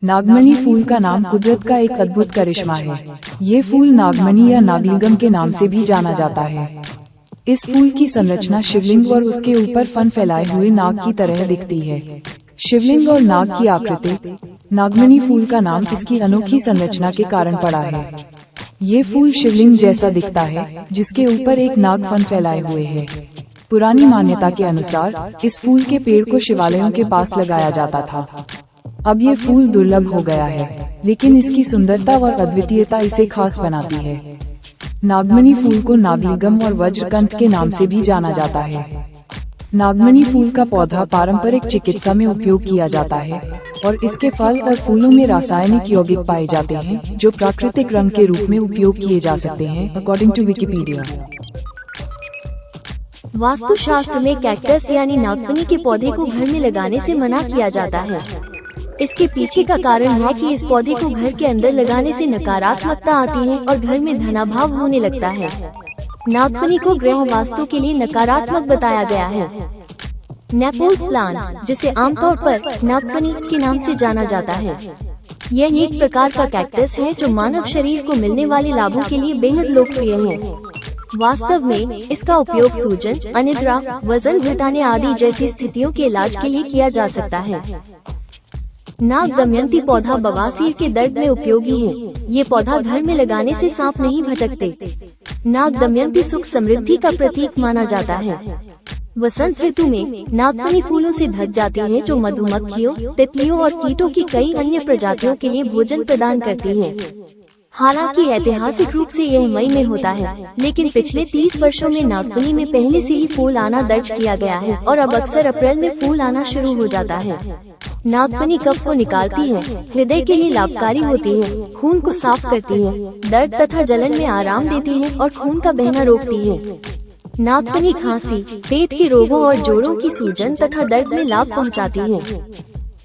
नागमणि फूल का नाम कुदरत का एक अद्भुत करिश्मा है। ये फूल नागमणि या नागलिंगम के नाम से भी जाना जाता है। इस फूल की संरचना शिवलिंग और उसके ऊपर फन फैलाए हुए नाग की तरह दिखती है। शिवलिंग और नाग की आकृति। नागमणि फूल का नाम इसकी अनोखी संरचना के कारण पड़ा है। ये फूल शिवलिंग जैसा दिखता है, जिसके ऊपर एक नाग फन फैलाए हुए है। पुरानी मान्यता के अनुसार इस फूल के पेड़ को शिवालयों के पास लगाया जाता था। अब ये फूल दुर्लभ हो गया है, लेकिन इसकी सुंदरता और अद्वितीयता इसे खास बनाती है। नागमणि फूल को नागलिंगम और वज्रकंठ के नाम से भी जाना जाता है। नागमणि फूल का पौधा पारंपरिक चिकित्सा में उपयोग किया जाता है और इसके फल और फूलों में रासायनिक यौगिक पाए जाते हैं, जो प्राकृतिक रंग के रूप में उपयोग किए जा सकते हैं, अकॉर्डिंग टू विकिपीडिया। वास्तुशास्त्र में कैक्टस यानी नागफनी के पौधे को घर में लगाने से मना किया जाता है। इसके पीछे का कारण है कि इस पौधे को घर के अंदर लगाने से नकारात्मकता आती है और घर में धनाभाव होने लगता है। नागफनी को गृह वास्तु के लिए नकारात्मक बताया गया है। नेपोल्स प्लांट, जिसे आमतौर पर नागफनी के नाम से जाना जाता है, यह एक प्रकार का कैक्टस है जो मानव शरीर को मिलने वाले लाभों के लिए बेहद लोकप्रिय है। वास्तव में इसका उपयोग सूजन, अनिद्रा, वजन घटाने आदि जैसी स्थितियों के इलाज के लिए किया जा सकता है। नाग दमयंती पौधा बवासीर के दर्द में उपयोगी है। ये पौधा घर में लगाने से सांप नहीं भटकते। नाग दमयंती सुख समृद्धि का प्रतीक माना जाता है। वसंत ऋतु में नागफनी फूलों से ढक जाती है, जो मधुमक्खियों, तितलियों और कीटों की कई अन्य प्रजातियों के लिए भोजन प्रदान करती है। हालांकि ऐतिहासिक रूप से यह मई में होता है, लेकिन पिछले 30 वर्षों में नागफनी में पहले से ही फूल आना दर्ज किया गया है और अब अक्सर अप्रैल में फूल आना शुरू हो जाता है। नागफनी कफ को निकालती है, हृदय के लिए लाभकारी होती है, खून को साफ करती है, दर्द तथा जलन में आराम देती है और खून का बहना रोकती है। नागफनी खांसी, पेट के रोगों और जोड़ों की सूजन तथा दर्द में लाभ पहुंचाती है।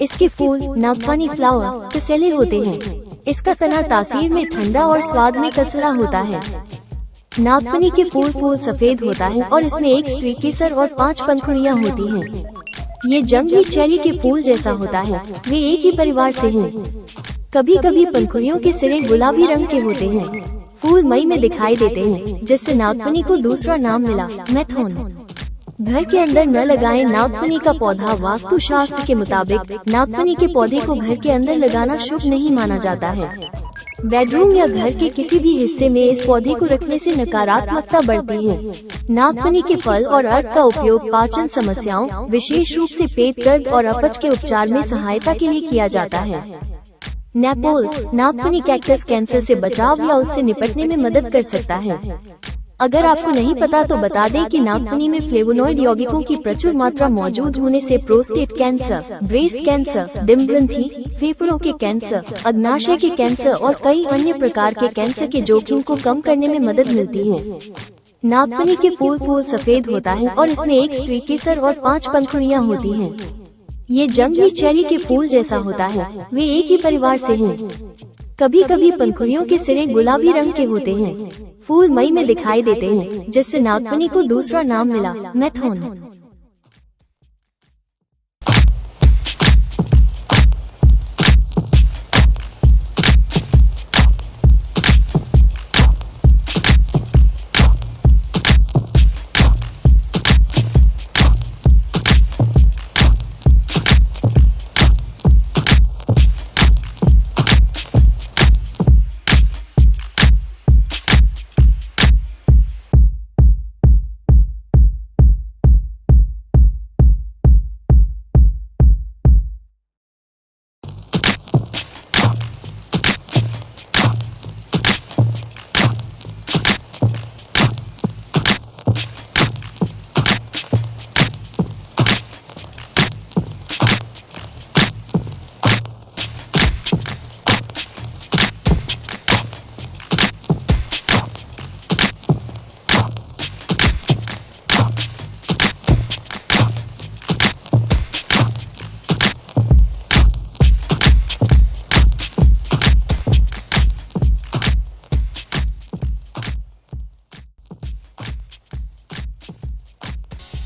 इसके फूल नागफनी फ्लावर कसेले होते हैं। इसका तना तासीर में ठंडा और स्वाद में कसरा होता है। नागफनी के फूल सफेद होता है और इसमें एक स्त्री केसर और 5 पंखुड़ियां होती हैं। ये जंगली चेरी के फूल जैसा होता है। वे एक ही परिवार से हैं। कभी कभी पंखुड़ियों के सिरे गुलाबी रंग के होते हैं। फूल मई में दिखाई देते हैं, जिससे नागफनी को दूसरा नाम मिला, मैथोन। घर के अंदर न लगाएं नागफनी का पौधा। वास्तुशास्त्र के मुताबिक नागफनी के पौधे को घर के अंदर लगाना शुभ नहीं माना जाता है। बेडरूम या घर के किसी भी हिस्से में इस पौधे को रखने से नकारात्मकता बढ़ती है। नागफनी के फल और अर्क का उपयोग पाचन समस्याओं, विशेष रूप से पेट दर्द और अपच के उपचार में सहायता के लिए किया जाता है। नेपोल्स नागफनी कैक्टस कैंसर से बचाव या उससे निपटने में मदद कर सकता है। अगर आपको नहीं पता तो बता दें कि नागफनी में फ्लेवोनॉइड यौगिकों की प्रचुर मात्रा मौजूद होने से प्रोस्टेट कैंसर, ब्रेस्ट कैंसर, डिम्बग्रंथि, फेफड़ों के कैंसर, अग्नाशय के कैंसर और कई अन्य प्रकार के कैंसर के जोखिम को कम करने में मदद मिलती है। नागफनी के फूल सफेद होता है और इसमें एक स्त्री केसर और 5 पंखुड़ियां होती हैं। ये जंगली चेरी के फूल जैसा होता है। वे एक ही परिवार से हैं। कभी कभी पंखुड़ियों के सिरे गुलाबी रंग के होते हैं। फूल मई में दिखाई देते हैं, जिससे नागफनी को दूसरा नाम मिला, मैथोन।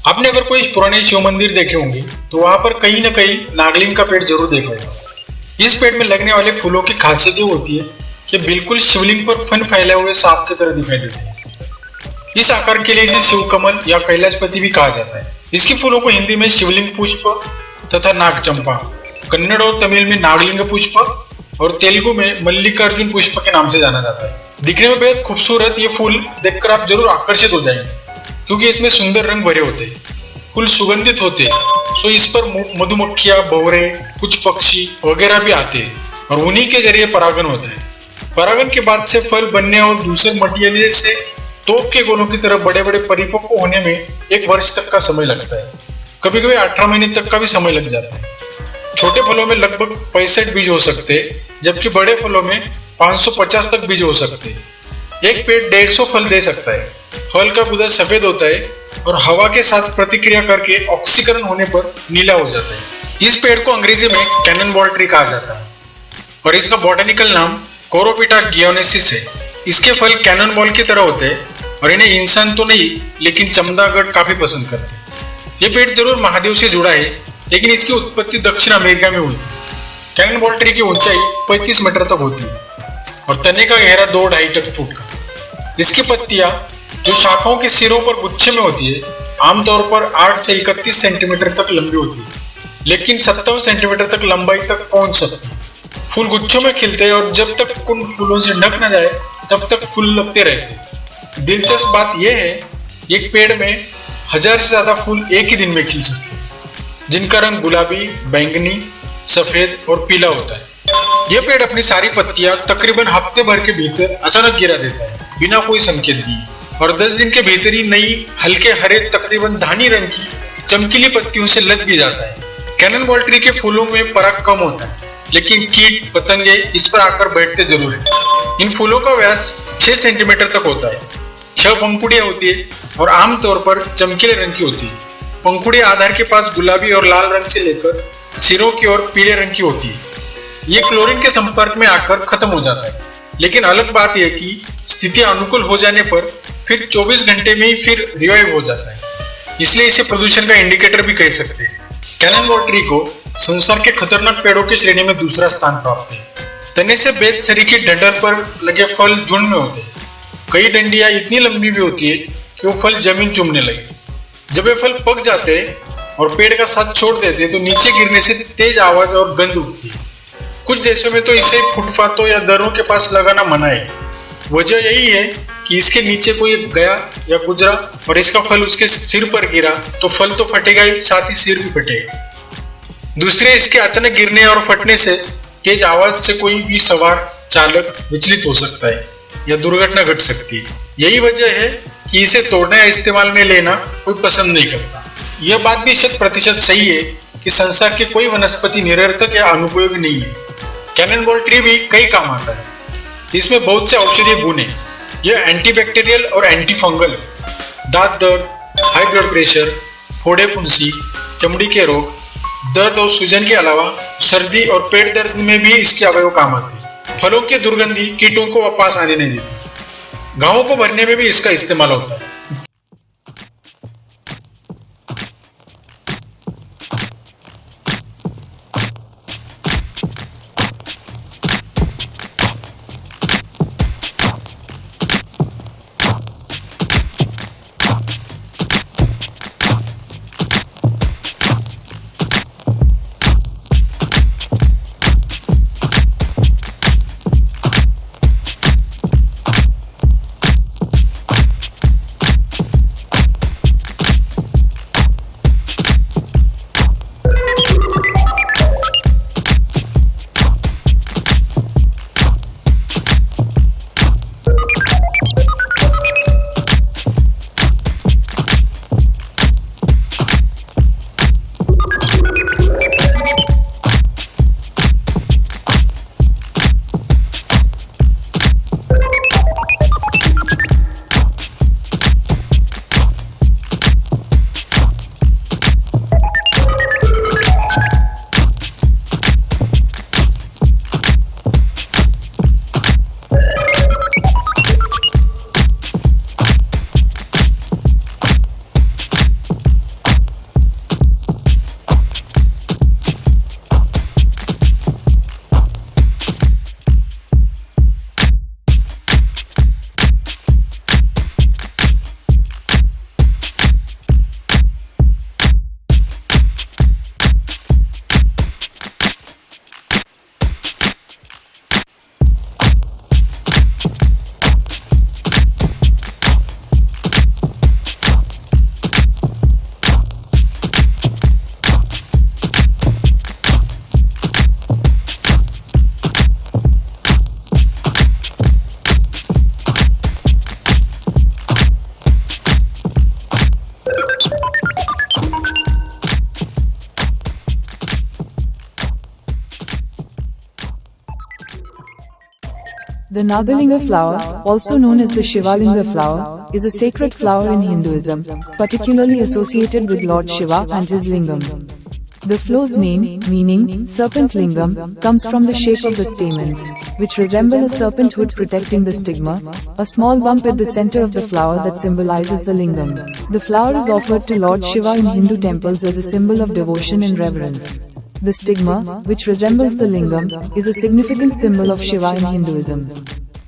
आपने अगर कोई पुराने शिव मंदिर देखे होंगे तो वहां पर कहीं न कहीं नागलिंग का पेड़ जरूर देखा होगा। इस पेड़ में लगने वाले फूलों की खासियत ये होती है कि बिल्कुल शिवलिंग पर फन फैलाए हुए सांप की तरह दिखाई देते हैं। इस आकार के लिए इसे शिव कमल या कैलाशपति भी कहा जाता है। इसके फूलों को हिंदी में शिवलिंग पुष्प तथा नाग चंपा, कन्नड़ और तमिल में नागलिंग पुष्प और तेलुगु में मल्लिकार्जुन पुष्प के नाम से जाना जाता है। दिखने में बेहद खूबसूरत ये फूल देखकर आप जरूर आकर्षित हो जाएंगे, क्योंकि इसमें सुंदर रंग भरे होते हैं, फूल सुगंधित होते हैं, सो इस पर मधुमक्खियां, भंवरे, कुछ पक्षी वगैरह भी आते हैं और उन्हीं के जरिए परागन होता है। परागन के बाद से फल बनने और दूसरे मटेरियल से तोफ के गोलों की तरह बड़े बड़े परिपक्व होने में 1 वर्ष तक का समय लगता है। कभी कभी 18 महीने तक का भी समय लग जाता है। छोटे फलों में लगभग 65 बीज हो सकते हैं, जबकि बड़े फलों में 550 तक बीज हो सकते हैं। एक पेड़ 150 फल दे सकता है। फल का गुदा सफेद होता है और हवा के साथ प्रतिक्रिया करके ऑक्सीकरण होने पर नीला हो जाता है। इस पेड़ को अंग्रेजी में कैनन बॉल ट्री कहा जाता है और इसका बॉटनिकल नाम कोरोपिटा गियोनेसिस है। इसके फल कैनन बॉल की तरह होते हैं और इन्हें इंसान तो नहीं लेकिन चमगादड़ काफी पसंद करते हैं। ये पेड़ जरूर महादेव से जुड़ा है, लेकिन इसकी उत्पत्ति दक्षिण अमेरिका में हुई। कैनन बॉल ट्री की ऊंचाई 35 मीटर तक होती है और तने का गहरा 2-2.5 फुट का। इसकी पत्तियां जो शाखाओं के सिरों पर गुच्छे में होती है, आमतौर पर 8 से 31 सेंटीमीटर तक लंबी होती है, लेकिन 57 सेंटीमीटर तक लंबाई तक पहुंच सकती है। फूल गुच्छों में खिलते हैं और जब तक उन फूलों से ढक न जाए तब तक फूल लगते रहते हैं। दिलचस्प बात यह है, एक पेड़ में 1000 से ज्यादा फूल एक ही दिन में खिल सकते हैं, जिनका रंग गुलाबी, बैंगनी, सफेद और पीला होता है। यह पेड़ अपनी सारी पत्तियां तकरीबन हफ्ते भर के भीतर अचानक गिरा देता है, बिना कोई संकेत दिए, और 10 दिन के भीतर ही नई हल्के हरे तकरीबन धानी रंग की चमकीली पत्तियों से लद भी जाता है। कैनन बॉल ट्री के फूलों में पराग कम होता है, लेकिन कीट पतंगे इस पर आकर बैठते जरूर है। इन फूलों का व्यास 6 सेंटीमीटर तक होता है। 6 पंखुड़ियां होती है और आमतौर पर चमकीले रंग की होती है। पंखुड़ियां आधार के पास गुलाबी और लाल रंग से लेकर सिरों की ओर पीले रंग की होती है। ये क्लोरीन के संपर्क में आकर खत्म हो जाता है, लेकिन अलग बात यह कि स्थिति अनुकूल हो जाने पर फिर 24 घंटे में ही फिर रिवाइव हो जाता है। इसलिए इसे प्रदूषण का इंडिकेटर भी कह सकते हैं। कैनन बॉल ट्री को संसार के खतरनाक पेड़ों की श्रेणी में दूसरा स्थान प्राप्त है। तने से बेत सरीखे डंडल पर लगे फल झुंड में होते हैं। कई डंडियां इतनी लंबी भी होती है कि वो फल जमीन चूमने लगे। जब ये फल पक जाते हैं और पेड़ का साथ छोड़ देते हैं तो नीचे गिरने से तेज आवाज और गंध उठती है। कुछ देशों में तो इसे फुटपाथों या दरों के पास लगाना मना है। वजह यही है कि इसके नीचे कोई गया या गुजरा और इसका फल उसके सिर पर गिरा तो फल तो फटेगा ही, साथ ही सिर भी फटेगा। दूसरे, इसके अचानक गिरने और फटने से तेज आवाज से कोई भी सवार चालक विचलित हो सकता है या दुर्घटना घट सकती है। यही वजह है कि इसे तोड़ना या इस्तेमाल में लेना कोई पसंद नहीं करता। यह बात भी 100% सही है कि संसार की कोई वनस्पति निरर्थक या अनुपयोगी नहीं है। कैनन बॉल ट्री भी कई काम आता है। इसमें बहुत से औषधीय गुण है। यह एंटीबैक्टीरियल और एंटी फंगल है। दांत दर्द, हाई ब्लड प्रेशर, फोड़े फुंसी, चमड़ी के रोग, दर्द और सूजन के अलावा सर्दी और पेट दर्द में भी इसके अवयव काम आते हैं। फलों की दुर्गंधी कीटों को वापस आने नहीं देती। घावों को भरने में भी इसका इस्तेमाल होता है। The Nagalinga flower, also known as the Shivalinga flower, is a sacred flower in Hinduism, particularly associated with Lord Shiva and his lingam. The flow's name, meaning serpent lingam, comes from the shape of the stamens, which resemble a serpent hood protecting the stigma, a small bump at the center of the flower that symbolizes the lingam. The flower is offered to Lord Shiva in Hindu temples as a symbol of devotion and reverence. The stigma, which resembles the lingam, is a significant symbol of Shiva in Hinduism.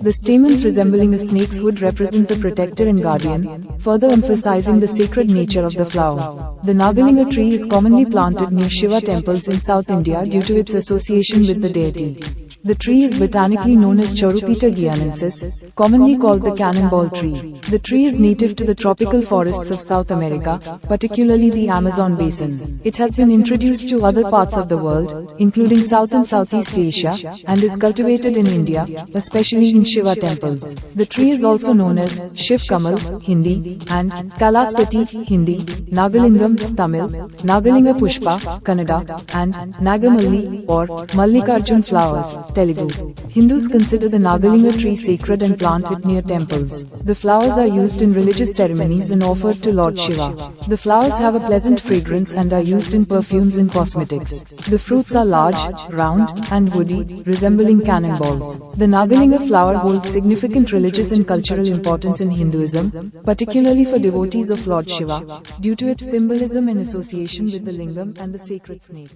The stamens resembling a snake's hood represent the protector and guardian, further emphasizing the sacred nature of the flower. The Nagalinga tree is commonly planted near Shiva temples in South India due to its association with the deity. The tree is botanically known as Charupita guianensis, commonly called the cannonball tree. The tree is native to the tropical forests of South America, particularly the Amazon basin. It has been introduced to other parts of the world, including South and Southeast Asia, and is cultivated in India, especially in Shiva temples. The tree is also known as Shiv Kamal, Hindi, and Kalaspati, Hindi, Nagalingam, Tamil, Nagalinga Pushpa, Kannada, and Nagamalli or Mallikarjun flowers, Telugu. Hindus consider the Nagalinga tree sacred and plant it near temples. The flowers are used in religious ceremonies and offered to Lord Shiva. The flowers have a pleasant fragrance and are used in perfumes and cosmetics. The fruits are large, round, and woody, resembling cannonballs. The Nagalinga flower holds significant religious and cultural importance in Hinduism, particularly for devotees of Lord Shiva, due to its symbolism and association with the lingam and the sacred snake.